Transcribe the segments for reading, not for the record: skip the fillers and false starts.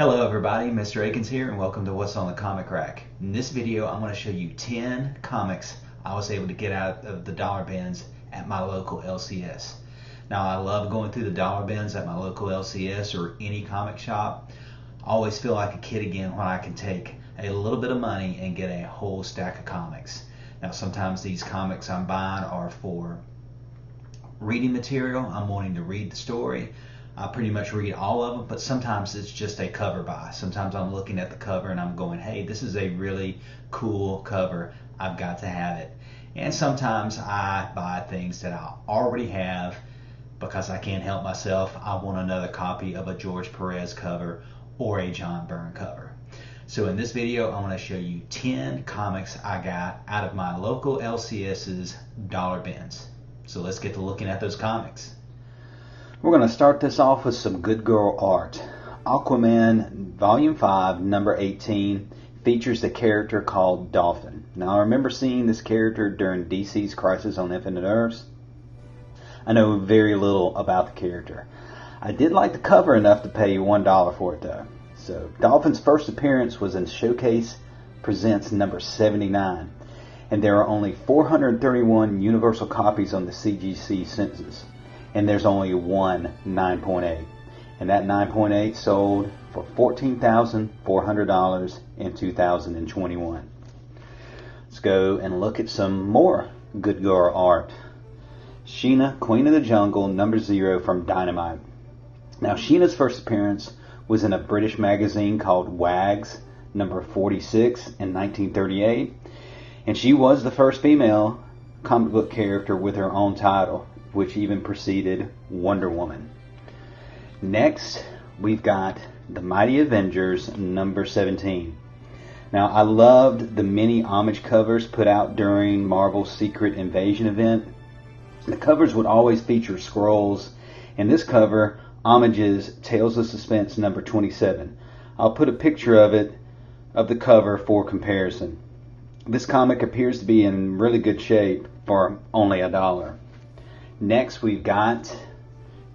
Hello everybody, Mr. Akins here and welcome to What's on the Comic Rack. In this video I'm going to show you 10 comics I was able to get out of the dollar bins at my local LCS. Now I love going through the dollar bins at my local LCS or any comic shop. I always feel like a kid again when I can take a little bit of money and get a whole stack of comics. Now sometimes these comics I'm buying are for reading material. I'm wanting to read the story. I pretty much read all of them, but sometimes it's just a cover buy. Sometimes I'm looking at the cover and I'm going, hey, this is a really cool cover. I've got to have it. And sometimes I buy things that I already have because I can't help myself. I want another copy of a George Perez cover or a John Byrne cover. So in this video, I want to show you 10 comics I got out of my local LCS's dollar bins. So let's get to looking at those comics. We're going to start this off with some good girl art. Aquaman Volume 5, number 18, features the character called Dolphin. Now I remember seeing this character during DC's Crisis on Infinite Earths. I know very little about the character. I did like the cover enough to pay $1 for it though. So Dolphin's first appearance was in Showcase Presents number 79. And there are only 431 universal copies on the CGC census. And there's only one 9.8, and that 9.8 sold for $14,400 in 2021. Let's go and look at some more good girl art. Sheena, Queen of the Jungle, number 0 from Dynamite. Now Sheena's first appearance was in a British magazine called Wags, number 46 in 1938, and she was the first female comic book character with her own title, which even preceded Wonder Woman. Next, we've got the Mighty Avengers, number 17. Now, I loved the mini homage covers put out during Marvel's Secret Invasion event. The covers would always feature scrolls, and this cover homages Tales of Suspense, number 27. I'll put a picture of it, of the cover for comparison. This comic appears to be in really good shape for only $1. Next, we've got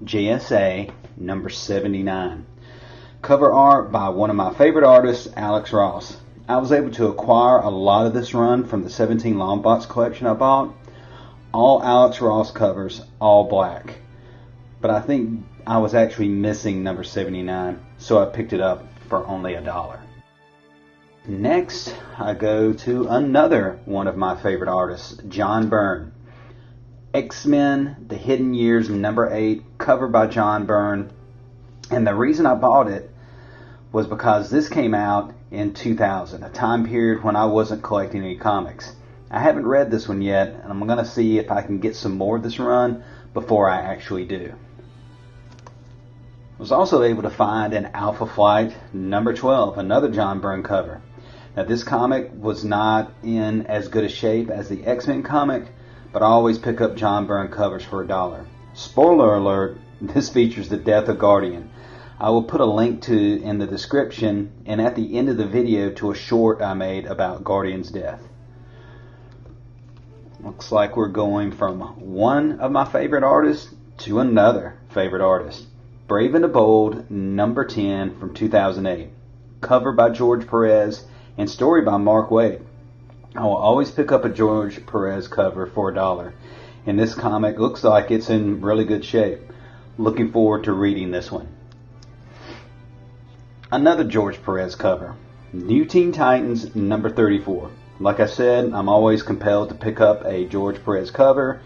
JSA number 79. Cover art by one of my favorite artists, Alex Ross. I was able to acquire a lot of this run from the 17 long box collection I bought. All Alex Ross covers, all black. But I think I was actually missing number 79, so I picked it up for only $1. Next, I go to another one of my favorite artists, John Byrne. X-Men, The Hidden Years, number 8, cover by John Byrne. And the reason I bought it was because this came out in 2000, a time period when I wasn't collecting any comics. I haven't read this one yet, and I'm going to see if I can get some more of this run before I actually do. I was also able to find an Alpha Flight, number 12, another John Byrne cover. Now this comic was not in as good a shape as the X-Men comic, but I always pick up John Byrne covers for $1. Spoiler alert, this features the death of Guardian. I will put a link to in the description and at the end of the video to a short I made about Guardian's death. Looks like we're going from one of my favorite artists to another favorite artist. Brave and the Bold, number 10 from 2008. Cover by George Perez and story by Mark Waid. I will always pick up a George Perez cover for $1. And this comic looks like it's in really good shape. Looking forward to reading this one. Another George Perez cover. New Teen Titans, number 34. Like I said, I'm always compelled to pick up a George Perez cover,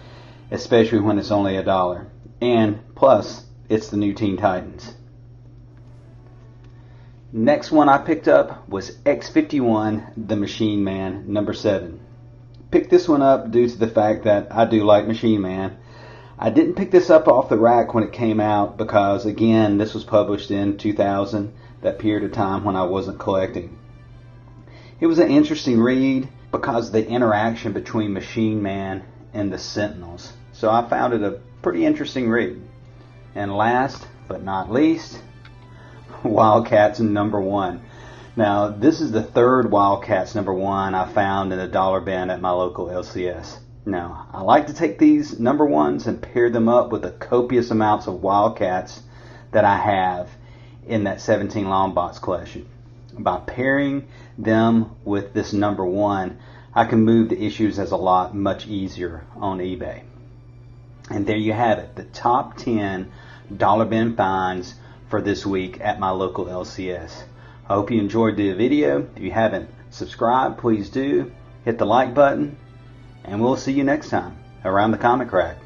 especially when it's only $1. And plus, it's the New Teen Titans. Next one I picked up was X-51, The Machine Man, number 7. Picked this one up due to the fact that I do like Machine Man. I didn't pick this up off the rack when it came out because, again, this was published in 2000, that period of time when I wasn't collecting. It was an interesting read because of the interaction between Machine Man and the Sentinels. So I found it a pretty interesting read. And last but not least, Wildcats number 1. Now this is the third Wildcats number 1 I found in a dollar bin at my local LCS. Now I like to take these number 1s and pair them up with the copious amounts of Wildcats that I have in that 17 long box collection. By pairing them with this number 1, I can move the issues as a lot much easier on eBay. And there you have it, the top 10 dollar bin finds for this week at my local LCS. I hope you enjoyed the video. If you haven't subscribed, please do. Hit the like button, and we'll see you next time around the comic rack.